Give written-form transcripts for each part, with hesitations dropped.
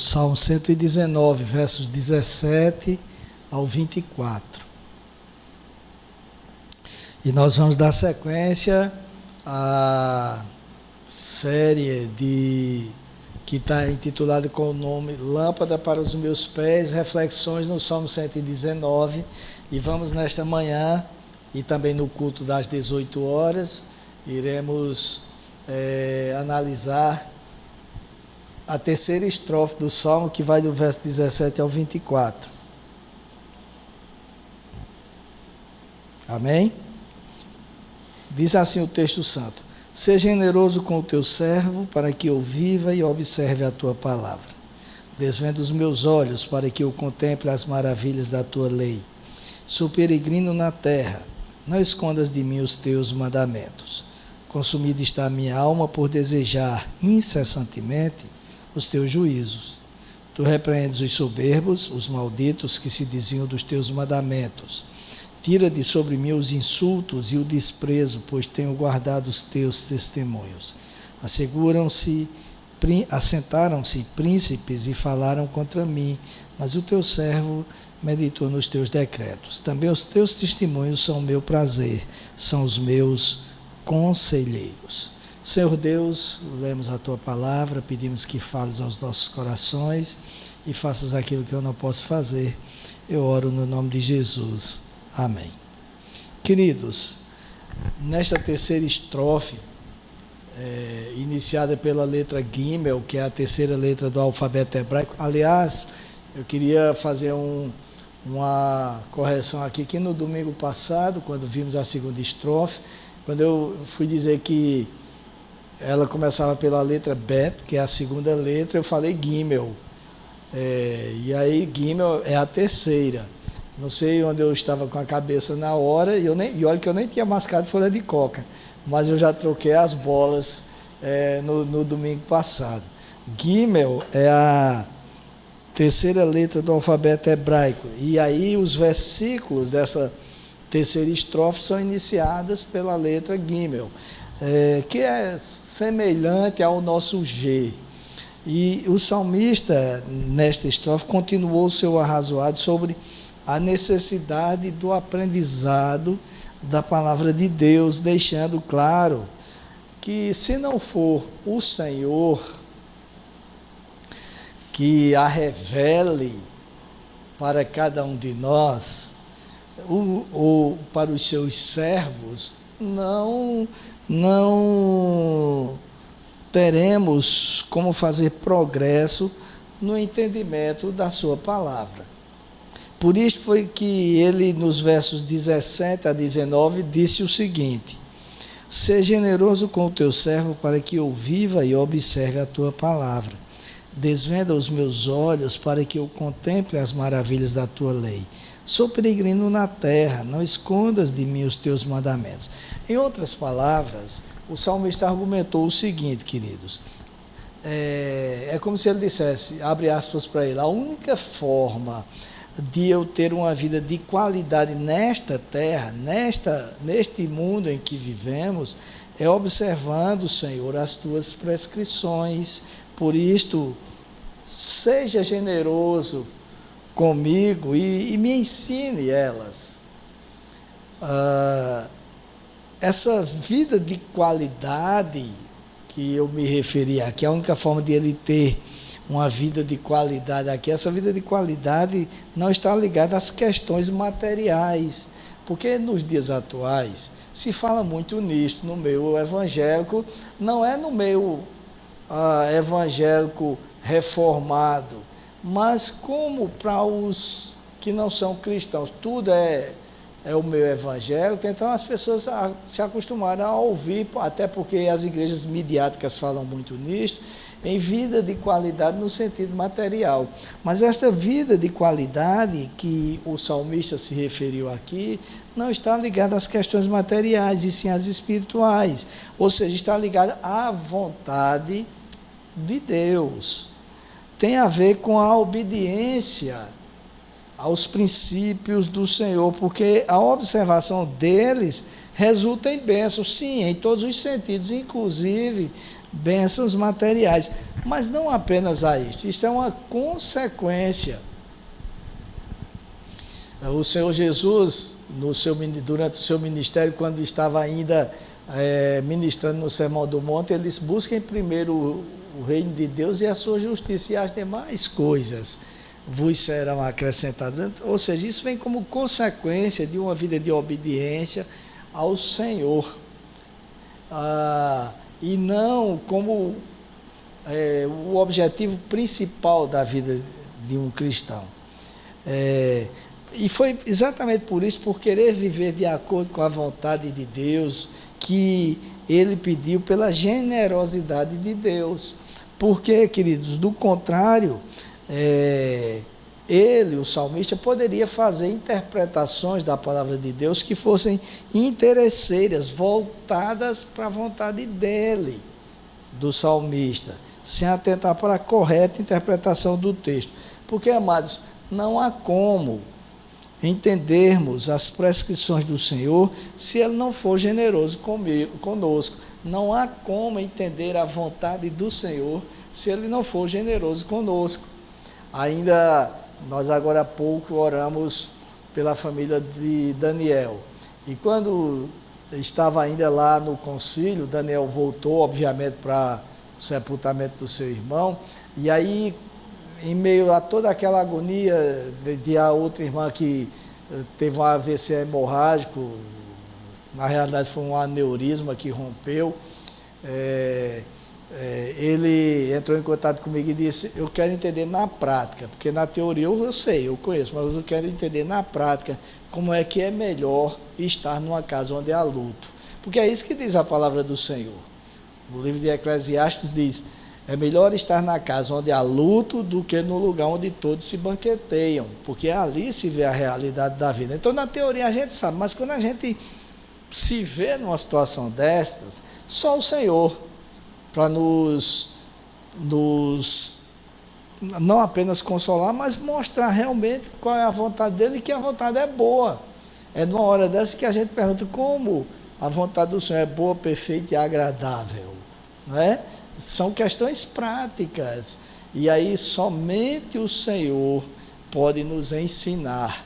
Salmo 119, versos 17 ao 24. E nós vamos dar sequência à série que está intitulada com o nome Lâmpada para os Meus Pés, Reflexões no Salmo 119. E vamos nesta manhã, e também no culto das 18 horas, iremos analisar a terceira estrofe do Salmo, que vai do verso 17 ao 24. Amém? Diz assim o texto santo: seja generoso com o teu servo, para que eu viva e observe a tua palavra. Desvenda os meus olhos, para que eu contemple as maravilhas da tua lei. Sou peregrino na terra, não escondas de mim os teus mandamentos. Consumida está a minha alma por desejar incessantemente os teus juízos. Tu repreendes os soberbos, os malditos que se desviam dos teus mandamentos. Tira de sobre mim os insultos e o desprezo, pois tenho guardado os teus testemunhos. Assentaram-se príncipes e falaram contra mim, mas o teu servo meditou nos teus decretos. Também os teus testemunhos são o meu prazer, são os meus conselheiros. Senhor Deus, lemos a tua palavra, pedimos que fales aos nossos corações e faças aquilo que eu não posso fazer. Eu oro no nome de Jesus. Amém. Queridos, nesta terceira estrofe, iniciada pela letra Gimel, que é a terceira letra do alfabeto hebraico. Aliás, eu queria fazer uma correção aqui, que no domingo passado, quando vimos a segunda estrofe, quando eu fui dizer que ela começava pela letra Bet, que é a segunda letra, eu falei Gimel. E aí Gimel é a terceira. Não sei onde eu estava com a cabeça na hora, e olha que eu nem tinha mascado folha de coca, mas eu já troquei as bolas no domingo passado. Gimel é a terceira letra do alfabeto hebraico, e aí os versículos dessa terceira estrofe são iniciadas pela letra Gimel, que é semelhante ao nosso G. E o salmista, nesta estrofe, continuou o seu arrazoado sobre a necessidade do aprendizado da palavra de Deus, deixando claro que, se não for o Senhor que a revele para cada um de nós, ou para os seus servos, não teremos como fazer progresso no entendimento da sua palavra. Por isso foi que ele, nos versos 17 a 19, disse o seguinte: seja generoso com o teu servo, para que eu viva e observe a tua palavra. Desvenda os meus olhos, para que eu contemple as maravilhas da tua lei. Sou peregrino na terra, não escondas de mim os teus mandamentos. Em outras palavras, o salmista argumentou o seguinte, queridos: é como se ele dissesse, abre aspas para ele, a única forma de eu ter uma vida de qualidade nesta terra, neste mundo em que vivemos, é observando, Senhor, as tuas prescrições. Por isto, seja generoso comigo e me ensine elas. Essa vida de qualidade que eu me referi aqui, a única forma de ele ter uma vida de qualidade aqui, essa vida de qualidade não está ligada às questões materiais, porque nos dias atuais se fala muito nisto no meio evangélico, não é no meio evangélico reformado, mas como para os que não são cristãos, tudo é o meio evangélico, então as pessoas se acostumaram a ouvir, até porque as igrejas midiáticas falam muito nisto, em vida de qualidade no sentido material. Mas esta vida de qualidade que o salmista se referiu aqui, não está ligada às questões materiais, e sim às espirituais. Ou seja, está ligada à vontade de Deus. Tem a ver com a obediência aos princípios do Senhor, porque a observação deles resulta em bênçãos, sim, em todos os sentidos, inclusive bênçãos materiais. Mas não apenas a isto é uma consequência. O Senhor Jesus, durante o seu ministério, quando estava ainda ministrando no Sermão do Monte, ele disse: busquem primeiro o reino de Deus e a sua justiça, e as demais coisas vos serão acrescentadas. Ou seja, isso vem como consequência de uma vida de obediência ao Senhor, e não como o objetivo principal da vida de um cristão. E foi exatamente por isso, por querer viver de acordo com a vontade de Deus, que ele pediu pela generosidade de Deus. Porque, queridos, do contrário, ele, o salmista, poderia fazer interpretações da palavra de Deus que fossem interesseiras, voltadas para a vontade dele, do salmista, sem atentar para a correta interpretação do texto. Porque, amados, não há como entendermos as prescrições do Senhor se ele não for generoso conosco. Não há como entender a vontade do Senhor se ele não for generoso conosco. Ainda nós agora há pouco oramos pela família de Daniel, e quando estava ainda lá no concílio, Daniel voltou obviamente para o sepultamento do seu irmão, e aí em meio a toda aquela agonia de a outra irmã que teve um AVC hemorrágico, na realidade foi um aneurisma que rompeu, ele entrou em contato comigo e disse: eu quero entender na prática, porque na teoria eu sei, eu conheço, mas eu quero entender na prática como é que é melhor estar numa casa onde há luto, porque é isso que diz a palavra do Senhor. O livro de Eclesiastes diz: é melhor estar na casa onde há luto do que no lugar onde todos se banqueteiam, porque ali se vê a realidade da vida. Então, na teoria a gente sabe, mas quando a gente se vê numa situação destas, só o Senhor, para nos não apenas consolar, mas mostrar realmente qual é a vontade dele, e que a vontade é boa. É numa hora dessa que a gente pergunta como a vontade do Senhor é boa, perfeita e agradável, não é? São questões práticas, e aí somente o Senhor pode nos ensinar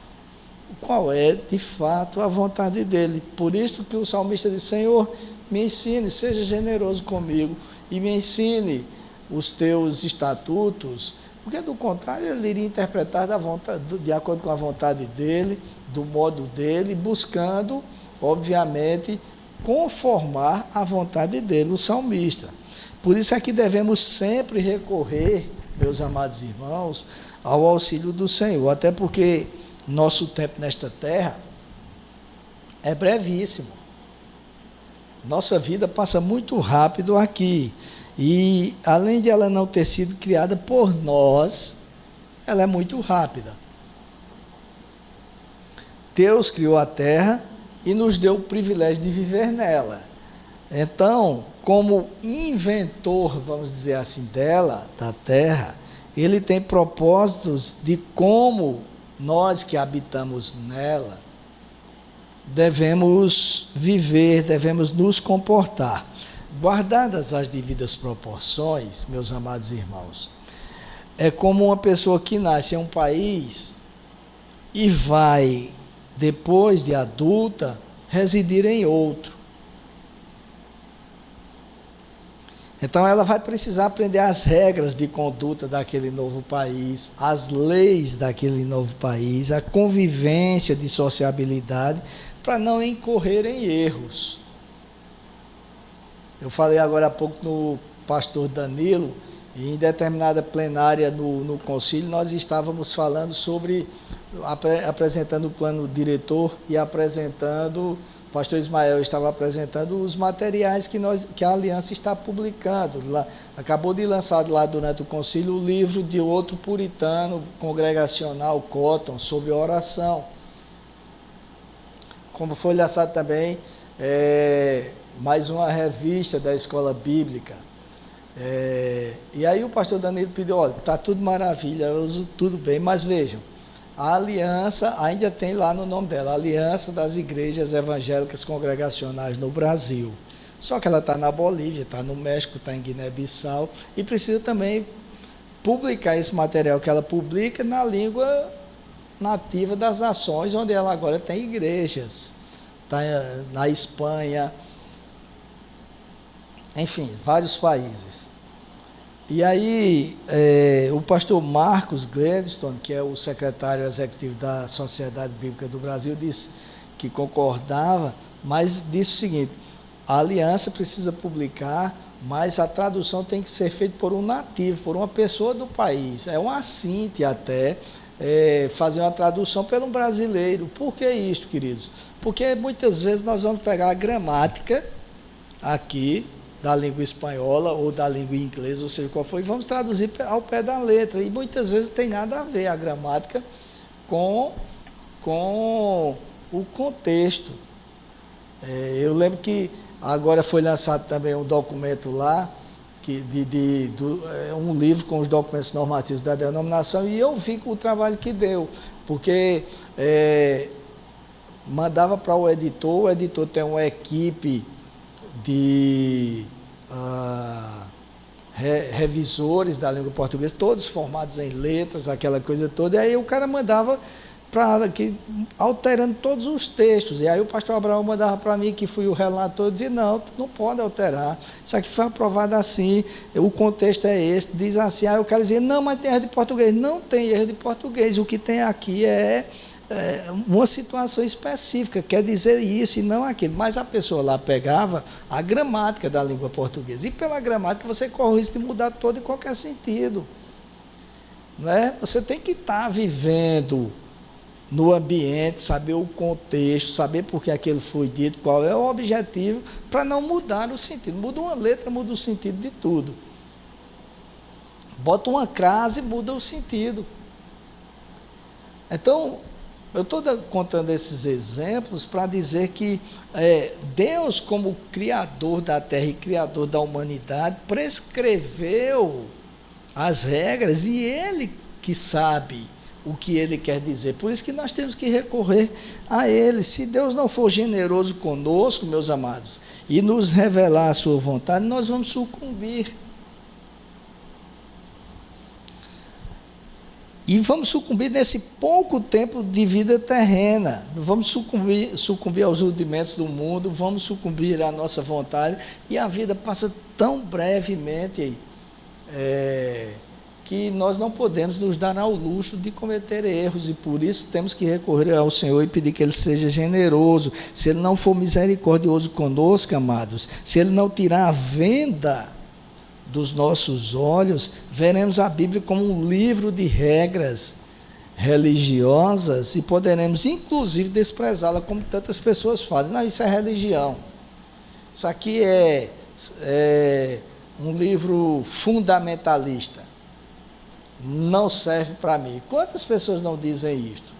qual é de fato a vontade dele. Por isso que o salmista diz: Senhor, me ensine, seja generoso comigo e me ensine os teus estatutos, porque do contrário ele iria interpretar de acordo com a vontade dele, do modo dele, buscando obviamente conformar a vontade dele, o salmista. Por isso é que devemos sempre recorrer, meus amados irmãos, ao auxílio do Senhor, até porque nosso tempo nesta terra é brevíssimo. Nossa vida passa muito rápido aqui, e além de ela não ter sido criada por nós, ela é muito rápida. Deus criou a terra e nos deu o privilégio de viver nela. Então, como inventor, vamos dizer assim, dela, da terra, ele tem propósitos de como nós que habitamos nela devemos viver, devemos nos comportar. Guardadas as devidas proporções, meus amados irmãos, é como uma pessoa que nasce em um país e vai, depois de adulta, residir em outro. Então ela vai precisar aprender as regras de conduta daquele novo país, as leis daquele novo país, a convivência de sociabilidade, para não incorrer em erros. Eu falei agora há pouco no pastor Danilo, e em determinada plenária no concílio, nós estávamos falando sobre, apresentando o plano diretor e apresentando, o pastor Ismael estava apresentando os materiais que a Aliança está publicando. Lá, acabou de lançar lá durante o concílio o livro de outro puritano congregacional, Cotton, sobre oração. Como foi lançado também mais uma revista da escola bíblica. E aí o pastor Danilo pediu: olha, está tudo maravilhoso, tudo bem, mas vejam, a aliança ainda tem lá no nome dela, Aliança das Igrejas Evangélicas Congregacionais no Brasil. Só que ela está na Bolívia, está no México, está em Guiné-Bissau, e precisa também publicar esse material que ela publica na língua nativa das nações, onde ela agora tem igrejas. Está na Espanha, enfim, vários países. E aí, o pastor Marcos Gladstone, que é o secretário executivo da Sociedade Bíblica do Brasil, disse que concordava, mas disse o seguinte: a aliança precisa publicar, mas a tradução tem que ser feita por um nativo, por uma pessoa do país. É um assinte até fazer uma tradução pelo brasileiro. Por que isso, queridos? Porque muitas vezes nós vamos pegar a gramática aqui da língua espanhola ou da língua inglesa, ou seja, qual for, e vamos traduzir ao pé da letra. E muitas vezes tem nada a ver a gramática com o contexto. Eu lembro que agora foi lançado também um documento lá, um livro com os documentos normativos da denominação, e eu vi o trabalho que deu, porque mandava para o editor tem uma equipe de revisores da língua portuguesa, todos formados em letras, aquela coisa toda, e aí o cara mandava alterando todos os textos, e aí o pastor Abraão mandava para mim, que fui o relator, dizia: não pode alterar, isso aqui foi aprovado assim, o contexto é esse, diz assim. Aí o cara dizia: não, mas tem erro de português. Não tem erro de português, o que tem aqui é uma situação específica, quer dizer isso e não aquilo. Mas a pessoa lá pegava a gramática da língua portuguesa, e pela gramática você corre o risco de mudar todo e qualquer sentido, né? Você tem que estar vivendo no ambiente, saber o contexto, saber por que aquilo foi dito, qual é o objetivo, para não mudar o sentido. Muda uma letra, muda o sentido de tudo. Bota uma crase, muda o sentido. Então, eu estou contando esses exemplos para dizer que Deus, como Criador da terra e Criador da humanidade, prescreveu as regras, e Ele que sabe o que Ele quer dizer. Por isso que nós temos que recorrer a Ele. Se Deus não for generoso conosco, meus amados, e nos revelar a sua vontade, nós vamos sucumbir. E vamos sucumbir nesse pouco tempo de vida terrena. Vamos sucumbir aos rudimentos do mundo, vamos sucumbir à nossa vontade, e a vida passa tão brevemente que nós não podemos nos dar ao luxo de cometer erros, e por isso temos que recorrer ao Senhor e pedir que Ele seja generoso. Se Ele não for misericordioso conosco, amados, se Ele não tirar a venda dos nossos olhos, veremos a Bíblia como um livro de regras religiosas e poderemos inclusive desprezá-la, como tantas pessoas fazem. Não, isso é religião, isso aqui é um livro fundamentalista, não serve para mim. Quantas pessoas não dizem isto?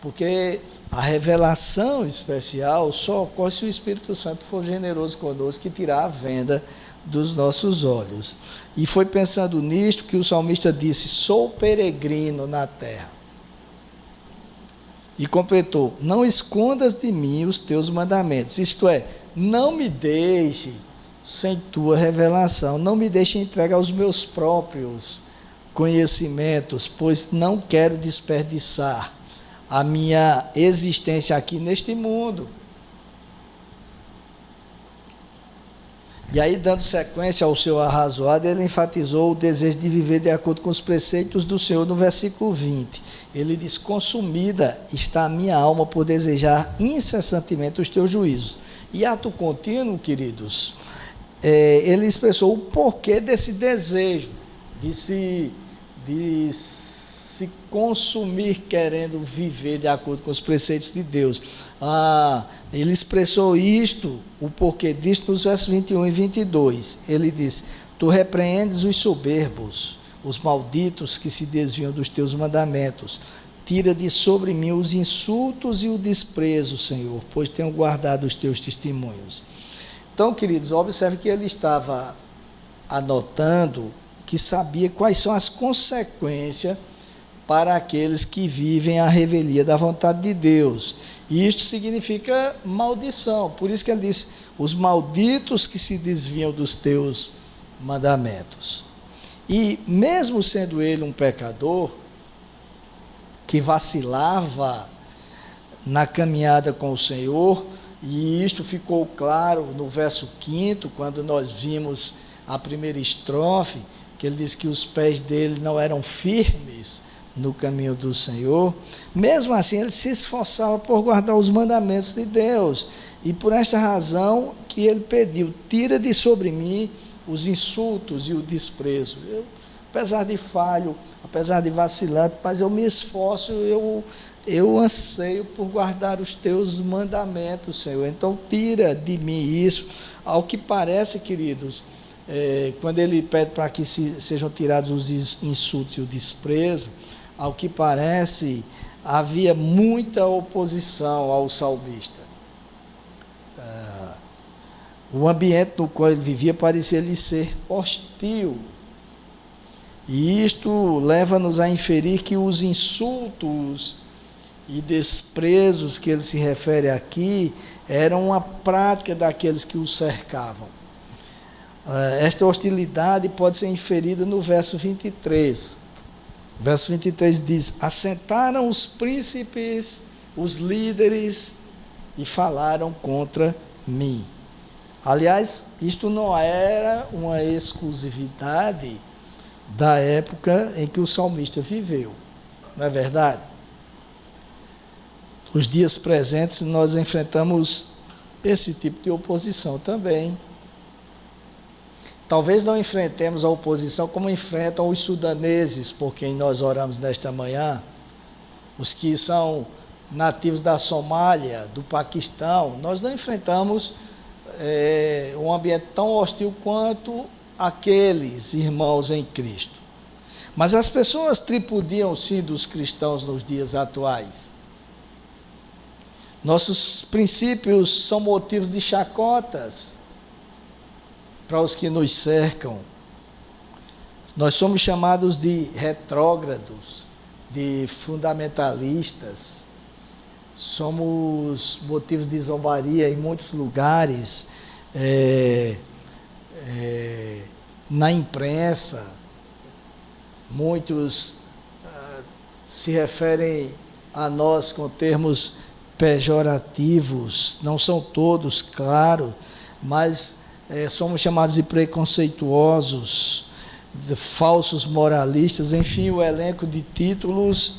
Porque a revelação especial só ocorre se o Espírito Santo for generoso conosco e tirar a venda dos nossos olhos. E foi pensando nisto que o salmista disse: sou peregrino na terra. E completou: não escondas de mim os teus mandamentos. Isto é, não me deixe sem tua revelação, não me deixe entregue aos meus próprios conhecimentos, pois não quero desperdiçar a minha existência aqui neste mundo. E aí, dando sequência ao seu arrazoado, ele enfatizou o desejo de viver de acordo com os preceitos do Senhor no versículo 20. Ele diz: consumida está a minha alma por desejar incessantemente os teus juízos. E ato contínuo, queridos, ele expressou o porquê desse desejo, de se consumir querendo viver de acordo com os preceitos de Deus. Ele expressou isto, o porquê disto, nos versos 21 e 22. Ele diz: tu repreendes os soberbos, os malditos que se desviam dos teus mandamentos. Tira de sobre mim os insultos e o desprezo, Senhor, pois tenho guardado os teus testemunhos. Então, queridos, observe que ele estava anotando, que sabia quais são as consequências para aqueles que vivem a revelia da vontade de Deus. E isto significa maldição. Por isso que ele disse: os malditos que se desviam dos teus mandamentos. E mesmo sendo ele um pecador, que vacilava na caminhada com o Senhor, e isto ficou claro no verso 5, quando nós vimos a primeira estrofe, que ele diz que os pés dele não eram firmes no caminho do Senhor. Mesmo assim, ele se esforçava por guardar os mandamentos de Deus, e por esta razão que ele pediu: tira de sobre mim os insultos e o desprezo. Eu, apesar de falho, apesar de vacilante, mas eu me esforço, eu anseio por guardar os teus mandamentos, Senhor. Então tira de mim isso. Ao que parece, queridos, quando ele pede para que sejam tirados os insultos e o desprezo, ao que parece, havia muita oposição ao salmista. O ambiente no qual ele vivia parecia lhe ser hostil. E isto leva-nos a inferir que os insultos e desprezos que ele se refere aqui eram uma prática daqueles que o cercavam. Esta hostilidade pode ser inferida no verso 23. O verso 23 diz: assentaram os príncipes, os líderes, e falaram contra mim. Aliás, isto não era uma exclusividade da época em que o salmista viveu, não é verdade? Nos dias presentes nós enfrentamos esse tipo de oposição também. Talvez não enfrentemos a oposição como enfrentam os sudaneses, por quem nós oramos nesta manhã, os que são nativos da Somália, do Paquistão. Nós não enfrentamos um ambiente tão hostil quanto aqueles irmãos em Cristo. Mas as pessoas tripudiam sim dos cristãos nos dias atuais. Nossos princípios são motivos de chacotas para os que nos cercam. Nós somos chamados de retrógrados, de fundamentalistas. Somos motivos de zombaria em muitos lugares, na imprensa. Muitos se referem a nós com termos pejorativos, não são todos, claro, mas somos chamados de preconceituosos, de falsos moralistas, enfim, o elenco de títulos,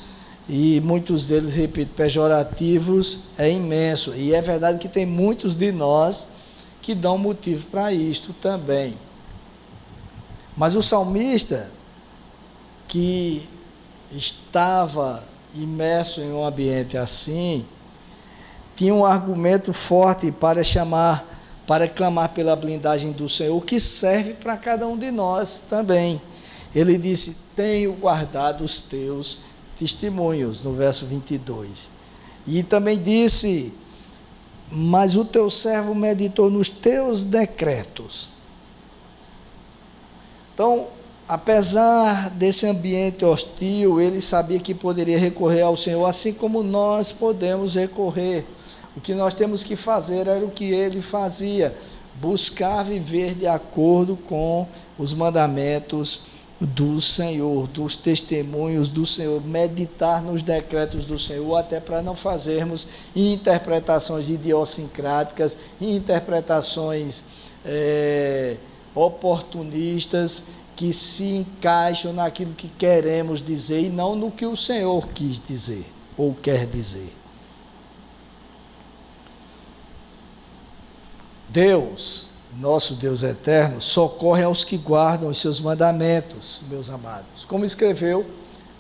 e muitos deles, repito, pejorativos, é imenso. E é verdade que tem muitos de nós que dão motivo para isto também. Mas o salmista, que estava imerso em um ambiente assim, tinha um argumento forte para clamar pela blindagem do Senhor, que serve para cada um de nós também. Ele disse: tenho guardado os teus testemunhos, no verso 22. E também disse: mas o teu servo meditou nos teus decretos. Então, apesar desse ambiente hostil, ele sabia que poderia recorrer ao Senhor, assim como nós podemos recorrer. O que nós temos que fazer era o que ele fazia: buscar viver de acordo com os mandamentos do Senhor, dos testemunhos do Senhor, meditar nos decretos do Senhor, até para não fazermos interpretações idiosincráticas, interpretações oportunistas, que se encaixam naquilo que queremos dizer e não no que o Senhor quis dizer ou quer dizer. Deus, nosso Deus eterno, socorre aos que guardam os seus mandamentos, meus amados. Como escreveu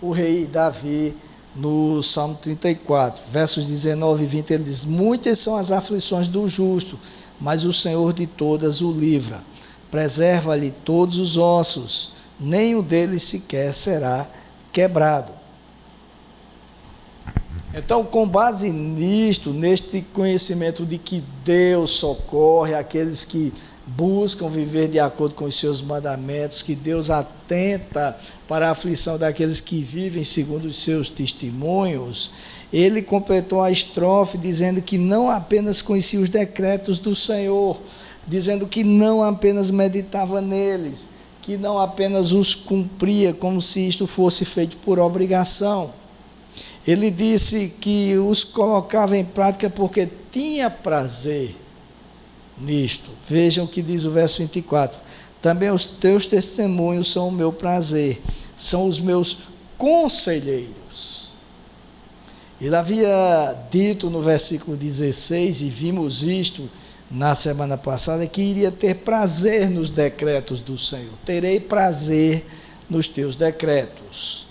o rei Davi no Salmo 34, versos 19 e 20, ele diz: muitas são as aflições do justo, mas o Senhor de todas o livra. Preserva-lhe todos os ossos, nenhum deles sequer será quebrado. Então, com base nisto, neste conhecimento de que Deus socorre aqueles que buscam viver de acordo com os seus mandamentos, que Deus atenta para a aflição daqueles que vivem segundo os seus testemunhos. Ele completou a estrofe dizendo que não apenas conhecia os decretos do Senhor, dizendo que não apenas meditava neles, que não apenas os cumpria como se isto fosse feito por obrigação. Ele disse que os colocava em prática porque tinha prazer nisto. Vejam o que diz o verso 24. Também os teus testemunhos são o meu prazer, são os meus conselheiros. Ele havia dito no versículo 16, e vimos isto na semana passada, que iria ter prazer nos decretos do Senhor. Terei prazer nos teus decretos.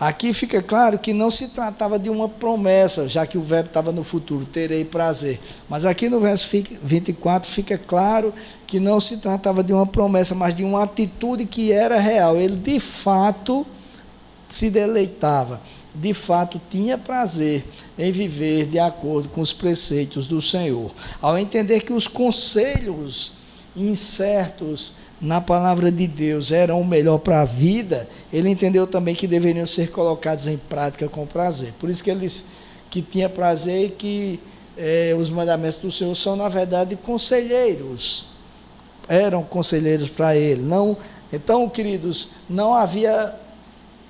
Aqui fica claro que não se tratava de uma promessa, já que o verbo estava no futuro, terei prazer. Mas aqui no verso 24 fica claro que não se tratava de uma promessa, mas de uma atitude que era real. Ele de fato se deleitava, de fato tinha prazer em viver de acordo com os preceitos do Senhor. Ao entender que os conselhos incertos na palavra de Deus eram o melhor para a vida, ele entendeu também que deveriam ser colocados em prática com prazer. Por isso que ele disse que tinha prazer e que os mandamentos do Senhor são, na verdade, conselheiros. Eram conselheiros para ele. Não, então, queridos, não havia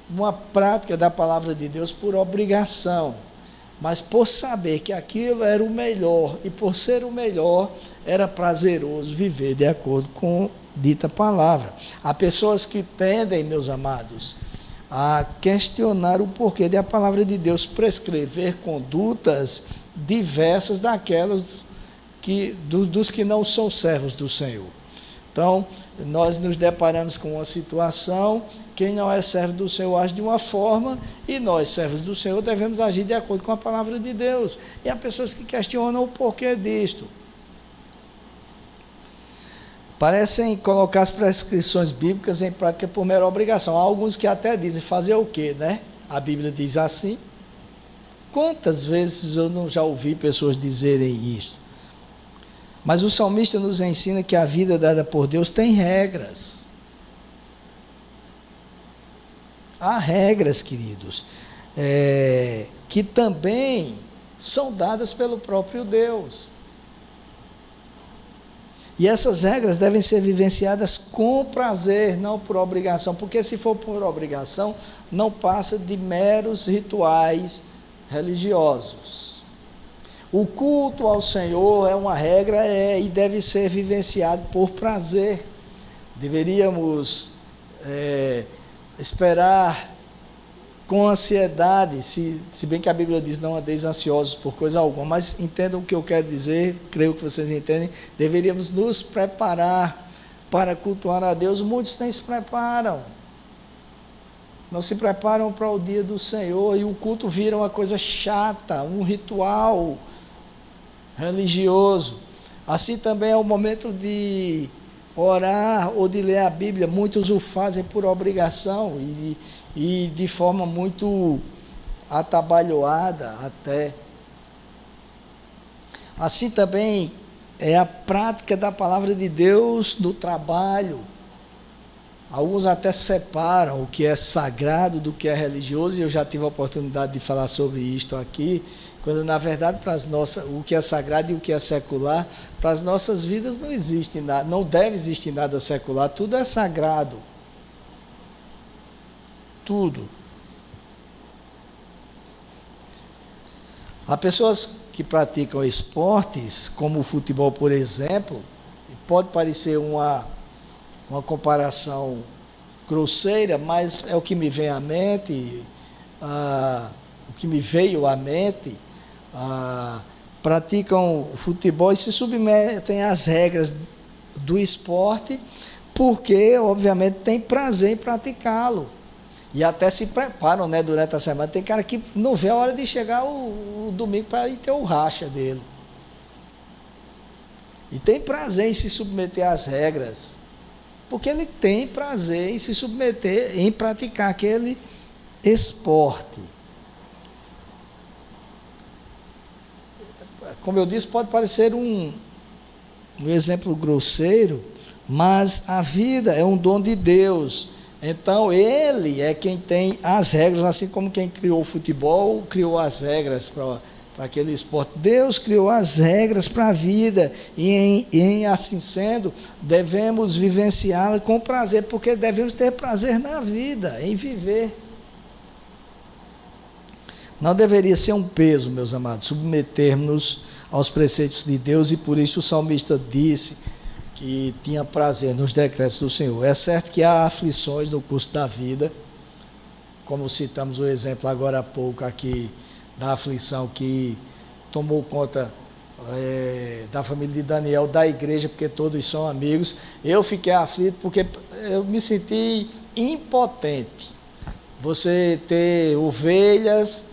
uma prática da palavra de Deus por obrigação, mas por saber que aquilo era o melhor, e por ser o melhor, era prazeroso viver de acordo com dita palavra. Há pessoas que tendem, meus amados, a questionar o porquê de a palavra de Deus prescrever condutas diversas daquelas dos que não são servos do Senhor. Então, nós nos deparamos com uma situação, quem não é servo do Senhor age de uma forma, e nós, servos do Senhor, devemos agir de acordo com a palavra de Deus. E há pessoas que questionam o porquê disto. Parecem colocar as prescrições bíblicas em prática por mera obrigação. Há alguns que até dizem, fazer o quê, né? A Bíblia diz assim. Quantas vezes eu não já ouvi pessoas dizerem isso? Mas o salmista nos ensina que a vida dada por Deus tem regras. Há regras, queridos, que também são dadas pelo próprio Deus. E essas regras devem ser vivenciadas com prazer, não por obrigação, porque se for por obrigação, não passa de meros rituais religiosos. O culto ao Senhor é uma regra e deve ser vivenciado por prazer. Deveríamos esperar com ansiedade, se bem que a Bíblia diz não andeis ansiosos por coisa alguma, mas entendam o que eu quero dizer, creio que vocês entendem, deveríamos nos preparar para cultuar a Deus. Muitos nem se preparam, não se preparam para o dia do Senhor, e o culto vira uma coisa chata, um ritual religioso. Assim também é o momento de orar ou de ler a Bíblia. Muitos o fazem por obrigação e de forma muito atabalhoada até. Assim também é a prática da palavra de Deus no trabalho. Alguns até separam o que é sagrado do que é religioso, e eu já tive a oportunidade de falar sobre isto aqui, quando na verdade o que é sagrado e o que é secular, para as nossas vidas não existe nada, não deve existir nada secular, tudo é sagrado. Tudo. Há pessoas que praticam esportes, como o futebol, por exemplo, e pode parecer uma comparação grosseira, mas é o que me vem à mente, o que me veio à mente. Praticam o futebol e se submetem às regras do esporte, porque, obviamente, tem prazer em praticá-lo. E até se preparam, né, durante a semana. Tem cara que não vê a hora de chegar o domingo para ir ter o racha dele. E tem prazer em se submeter às regras, porque ele tem prazer em se submeter, em praticar aquele esporte. Como eu disse, pode parecer um exemplo grosseiro, mas a vida é um dom de Deus. Então, Ele é quem tem as regras, assim como quem criou o futebol, criou as regras para aquele esporte. Deus criou as regras para a vida, e em assim sendo, devemos vivenciá-la com prazer, porque devemos ter prazer na vida, em viver. Não deveria ser um peso, meus amados, submetermos-nos aos preceitos de Deus, e por isso o salmista disse que tinha prazer nos decretos do Senhor. É certo que há aflições no curso da vida, como citamos o exemplo agora há pouco aqui, da aflição que tomou conta da família de Daniel, da igreja, porque todos são amigos. Eu fiquei aflito porque eu me senti impotente. Você ter ovelhas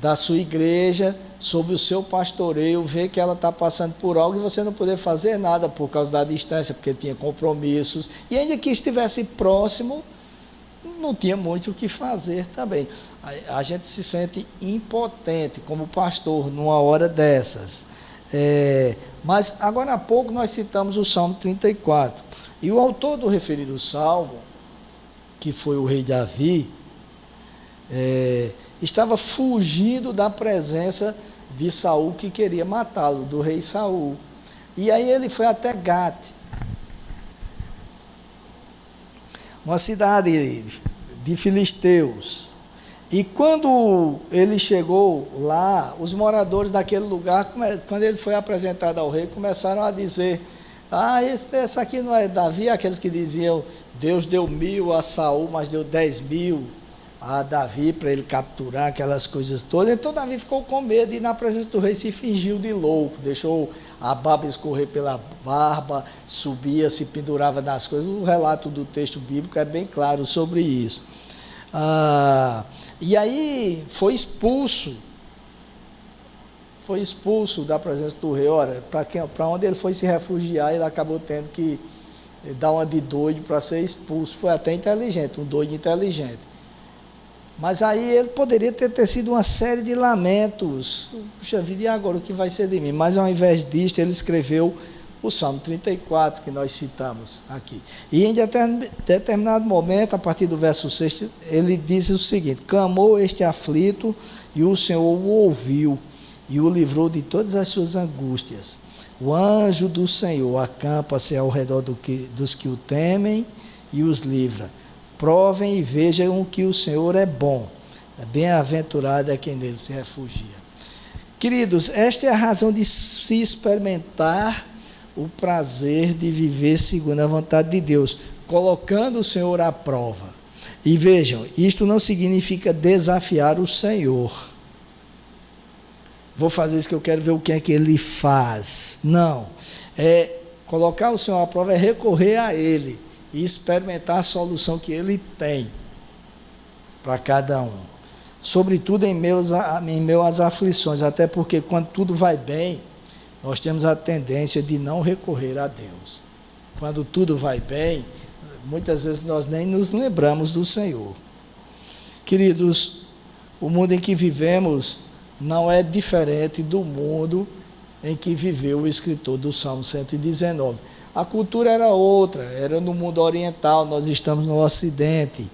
da sua igreja sob o seu pastoreio, ver que ela está passando por algo e você não poder fazer nada por causa da distância, porque tinha compromissos, e ainda que estivesse próximo, não tinha muito o que fazer também. A gente se sente impotente como pastor numa hora dessas. Mas agora há pouco nós citamos o Salmo 34, e o autor do referido salmo, que foi o rei Davi, estava fugindo da presença de Saul, que queria matá-lo, do rei Saul. E aí ele foi até Gate, uma cidade de filisteus. E quando ele chegou lá, os moradores daquele lugar, quando ele foi apresentado ao rei, começaram a dizer: esse aqui não é Davi? Aqueles que diziam: Deus deu 1000 a Saul, mas deu 10.000 a Davi para ele capturar, aquelas coisas todas. Então Davi ficou com medo e na presença do rei se fingiu de louco, deixou a baba escorrer pela barba, subia, se pendurava nas coisas. O relato do texto bíblico é bem claro sobre isso. E aí foi expulso da presença do rei. Ora, para onde ele foi se refugiar, ele acabou tendo que dar uma de doido para ser expulso. Foi até inteligente, um doido inteligente. Mas aí ele poderia ter sido uma série de lamentos. Puxa vida, e agora o que vai ser de mim? Mas ao invés disto, ele escreveu o Salmo 34, que nós citamos aqui. E em determinado momento, a partir do verso 6, ele diz o seguinte: clamou este aflito, e o Senhor o ouviu, e o livrou de todas as suas angústias. O anjo do Senhor acampa-se ao redor dos que o temem e os livra. Provem e vejam que o Senhor é bom. Bem-aventurado é quem nele se refugia. Queridos, esta é a razão de se experimentar o prazer de viver segundo a vontade de Deus, colocando o Senhor à prova. E vejam, isto não significa desafiar o Senhor. Vou fazer isso que eu quero ver o que é que Ele faz. Não. Colocar o Senhor à prova é recorrer a Ele e experimentar a solução que Ele tem para cada um. Sobretudo em meio às aflições, até porque quando tudo vai bem, nós temos a tendência de não recorrer a Deus. Quando tudo vai bem, muitas vezes nós nem nos lembramos do Senhor. Queridos, o mundo em que vivemos não é diferente do mundo em que viveu o escritor do Salmo 119. A cultura era outra, era no mundo oriental, nós estamos no Ocidente.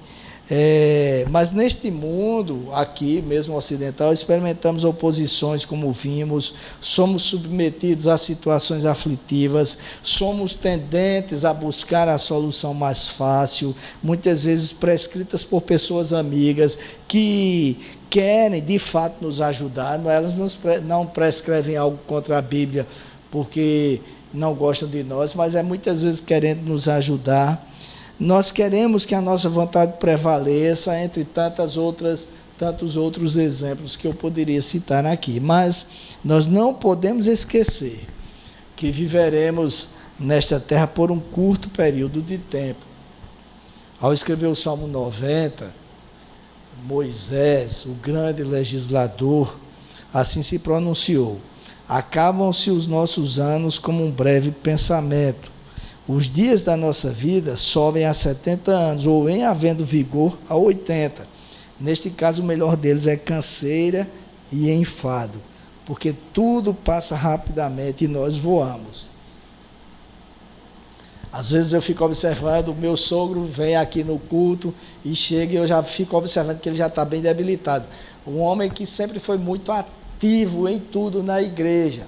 Mas neste mundo, aqui mesmo ocidental, experimentamos oposições como vimos, somos submetidos a situações aflitivas, somos tendentes a buscar a solução mais fácil, muitas vezes prescritas por pessoas amigas que querem de fato nos ajudar. Elas não prescrevem algo contra a Bíblia porque não gostam de nós, mas muitas vezes querendo nos ajudar. Nós queremos que a nossa vontade prevaleça entre tantos outros exemplos que eu poderia citar aqui, mas nós não podemos esquecer que viveremos nesta terra por um curto período de tempo. Ao escrever o Salmo 90, Moisés, o grande legislador, assim se pronunciou: acabam-se os nossos anos como um breve pensamento. Os dias da nossa vida sobem a 70 anos, ou em havendo vigor, a 80. Neste caso, o melhor deles é canseira e enfado, porque tudo passa rapidamente e nós voamos. Às vezes eu fico observando, o meu sogro vem aqui no culto e chega e eu já fico observando que ele já está bem debilitado. Um homem que sempre foi muito ativo em tudo na igreja.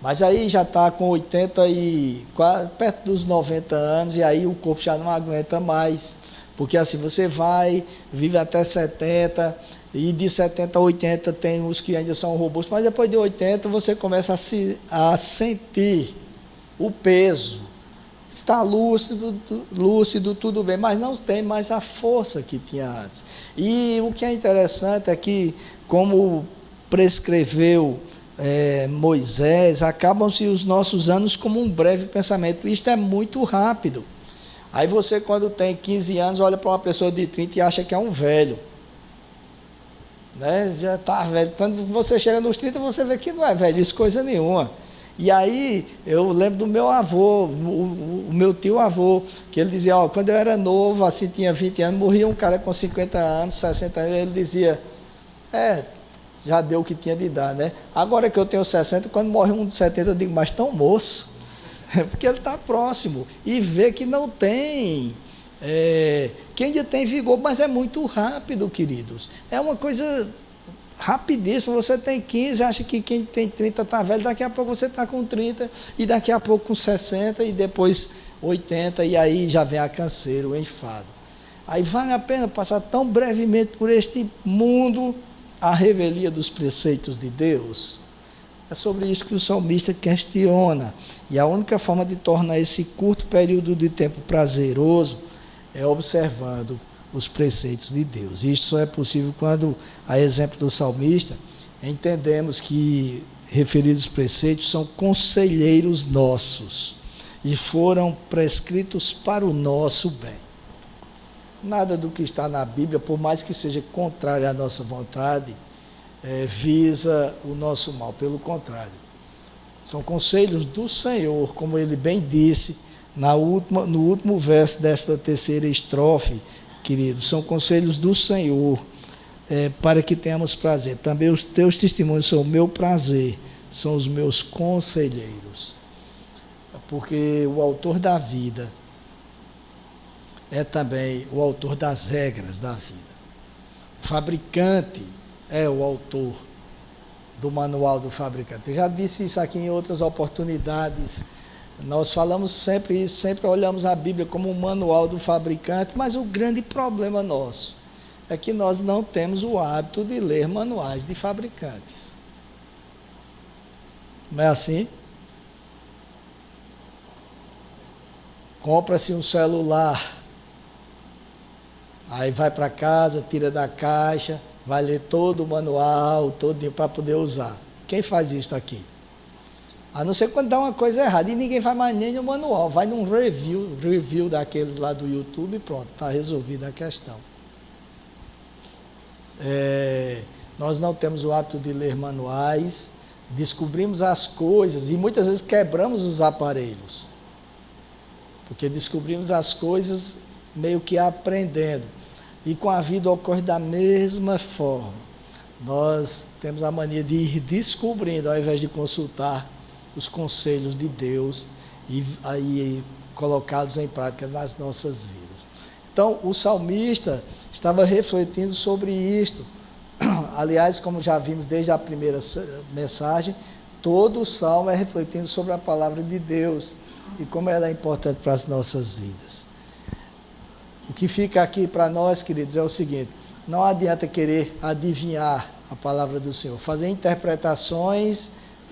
Mas aí já está com 80 e quase perto dos 90 anos e aí o corpo já não aguenta mais. Porque assim, você vai, vive até 70 e de 70 a 80 tem os que ainda são robustos, mas depois de 80 você começa a sentir o peso. Está lúcido, tudo bem, mas não tem mais a força que tinha antes. E o que é interessante é que, como prescreveu Moisés, acabam-se os nossos anos como um breve pensamento. Isto é muito rápido. Aí você, quando tem 15 anos, olha para uma pessoa de 30 e acha que é um velho. Né? Já está velho. Quando você chega nos 30, você vê que não é velhice coisa nenhuma. E aí, eu lembro do meu avô, o meu tio-avô, que ele dizia, ó, quando eu era novo, assim, tinha 20 anos, morria um cara com 50 anos, 60 anos, ele dizia, já deu o que tinha de dar, né? Agora que eu tenho 60, quando morre um de 70, eu digo, mas tão moço, porque ele está próximo, e vê que não tem, que ainda tem vigor, mas é muito rápido, queridos. É uma coisa rapidíssimo, você tem 15, acha que quem tem 30 está velho, daqui a pouco você está com 30, e daqui a pouco com 60, e depois 80, e aí já vem a canseira, o enfado. Aí vale a pena passar tão brevemente por este mundo, a revelia dos preceitos de Deus? É sobre isso que o salmista questiona, e a única forma de tornar esse curto período de tempo prazeroso é observando os preceitos de Deus. Isto só é possível quando, a exemplo do salmista, entendemos que referidos preceitos são conselheiros nossos e foram prescritos para o nosso bem. Nada do que está na Bíblia, por mais que seja contrário à nossa vontade, visa o nosso mal. Pelo contrário, são conselhos do Senhor, como ele bem disse no último verso desta terceira estrofe, queridos, são conselhos do Senhor, para que tenhamos prazer. Também os teus testemunhos são o meu prazer, são os meus conselheiros. Porque o autor da vida é também o autor das regras da vida. O fabricante é o autor do manual do fabricante. Eu já disse isso aqui em outras oportunidades. Nós falamos sempre isso, sempre olhamos a Bíblia como um manual do fabricante, mas o grande problema nosso é que nós não temos o hábito de ler manuais de fabricantes. Não é assim? Compra-se um celular, aí vai para casa, tira da caixa, vai ler todo o manual, todo para poder usar. Quem faz isso aqui? A não ser quando dá uma coisa errada, e ninguém vai mais nem no manual, vai num review daqueles lá do YouTube e pronto, está resolvida a questão. Nós não temos o hábito de ler manuais, descobrimos as coisas e muitas vezes quebramos os aparelhos, porque descobrimos as coisas meio que aprendendo, e com a vida ocorre da mesma forma. Nós temos a mania de ir descobrindo, ao invés de consultar os conselhos de Deus e aí colocá-los em prática nas nossas vidas. Então, o salmista estava refletindo sobre isto. Aliás, como já vimos desde a primeira mensagem, todo o salmo é refletindo sobre a palavra de Deus e como ela é importante para as nossas vidas. O que fica aqui para nós, queridos, é o seguinte: não adianta querer adivinhar a palavra do Senhor, fazer interpretações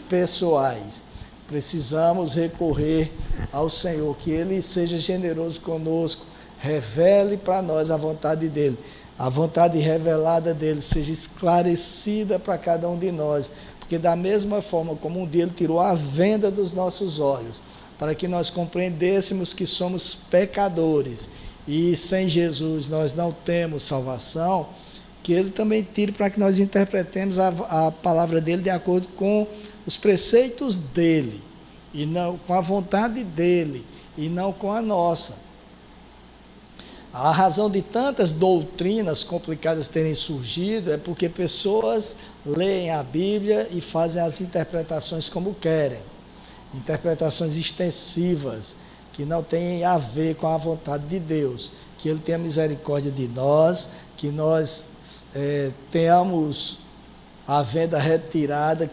pessoais. Precisamos recorrer ao Senhor, que Ele seja generoso conosco, revele para nós a vontade dEle, a vontade revelada dEle seja esclarecida para cada um de nós, porque da mesma forma como um dia Ele tirou a venda dos nossos olhos, para que nós compreendêssemos que somos pecadores e sem Jesus nós não temos salvação, que Ele também tire para que nós interpretemos a palavra dEle de acordo com os preceitos dEle, e não com a vontade dEle, e não com a nossa. A razão de tantas doutrinas complicadas terem surgido é porque pessoas leem a Bíblia e fazem as interpretações como querem, interpretações extensivas, que não tem a ver com a vontade de Deus, que Ele tenha misericórdia de nós, que nós tenhamos a venda retirada,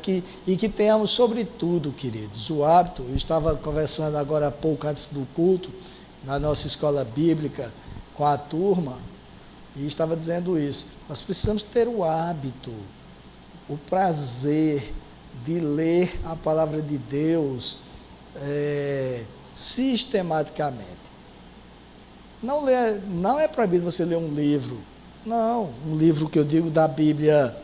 e que tenhamos, sobretudo, queridos, o hábito. Eu estava conversando agora há pouco, antes do culto, na nossa escola bíblica, com a turma, e estava dizendo isso. Nós precisamos ter o hábito, o prazer de ler a palavra de Deus sistematicamente. Não é proibido você ler um livro. Não, um livro que eu digo da Bíblia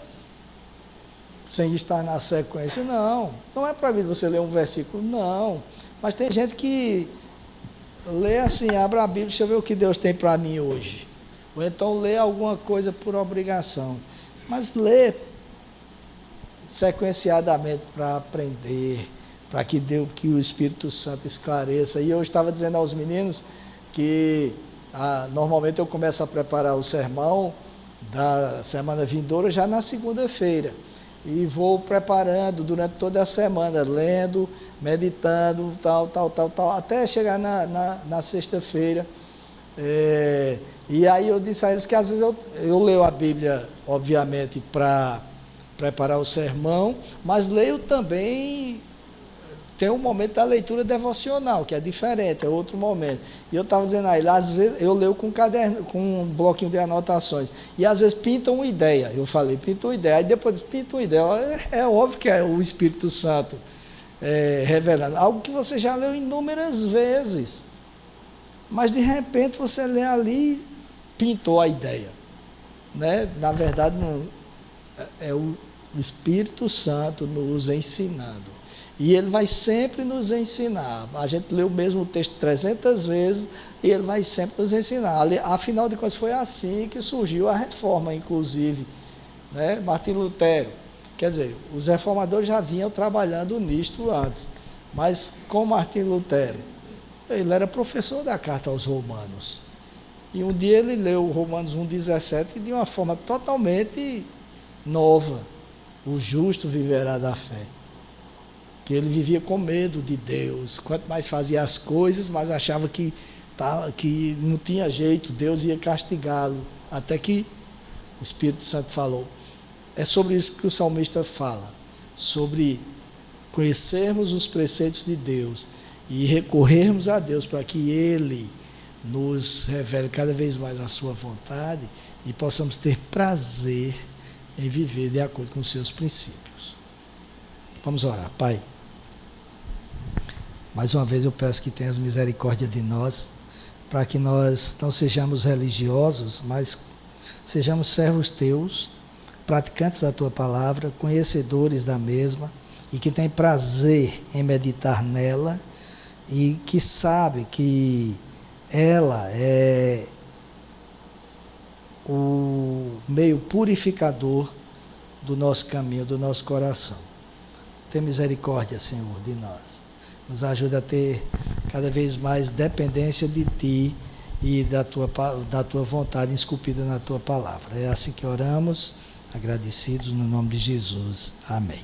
sem estar na sequência, não. Não é proibido você ler um versículo, não. Mas tem gente que lê assim, abre a Bíblia, deixa eu ver o que Deus tem para mim hoje. Ou então lê alguma coisa por obrigação. Mas lê sequenciadamente para aprender, para que o Espírito Santo esclareça. E eu estava dizendo aos meninos que normalmente eu começo a preparar o sermão da semana vindoura já na segunda-feira. E vou preparando durante toda a semana, lendo, meditando, tal, até chegar na sexta-feira. E aí eu disse a eles que às vezes eu leio a Bíblia, obviamente, para preparar o sermão, mas leio também, tem um momento da leitura devocional, que é diferente, é outro momento. E eu estava dizendo a ele, às vezes eu leio com caderno, com um bloquinho de anotações, e às vezes pintam uma ideia. Eu falei, pintam uma ideia, aí depois pintam uma ideia. É óbvio que é o Espírito Santo revelando, algo que você já leu inúmeras vezes, mas de repente você lê ali, pintou a ideia, né? Na verdade, não, é o Espírito Santo nos ensinando. E Ele vai sempre nos ensinar. A gente lê o mesmo texto 300 vezes e Ele vai sempre nos ensinar. Afinal de contas, foi assim que surgiu a reforma, inclusive, né? Martim Lutero. Quer dizer, os reformadores já vinham trabalhando nisto antes. Mas com Martim Lutero, ele era professor da carta aos Romanos. E um dia ele leu Romanos 1,17 de uma forma totalmente nova. O justo viverá da fé. Que ele vivia com medo de Deus. Quanto mais fazia as coisas, mais achava que não tinha jeito, Deus ia castigá-lo. Até que o Espírito Santo falou. É sobre isso que o salmista fala. Sobre conhecermos os preceitos de Deus e recorrermos a Deus para que Ele nos revele cada vez mais a sua vontade e possamos ter prazer em viver de acordo com os seus princípios. Vamos orar. Pai, mais uma vez eu peço que tenhas misericórdia de nós, para que nós não sejamos religiosos, mas sejamos servos teus, praticantes da tua palavra, conhecedores da mesma, e que tem prazer em meditar nela, e que sabe que ela é o meio purificador do nosso caminho, do nosso coração. Tem misericórdia, Senhor, de nós. Nos ajuda a ter cada vez mais dependência de Ti e da tua vontade esculpida na Tua palavra. É assim que oramos, agradecidos no nome de Jesus. Amém.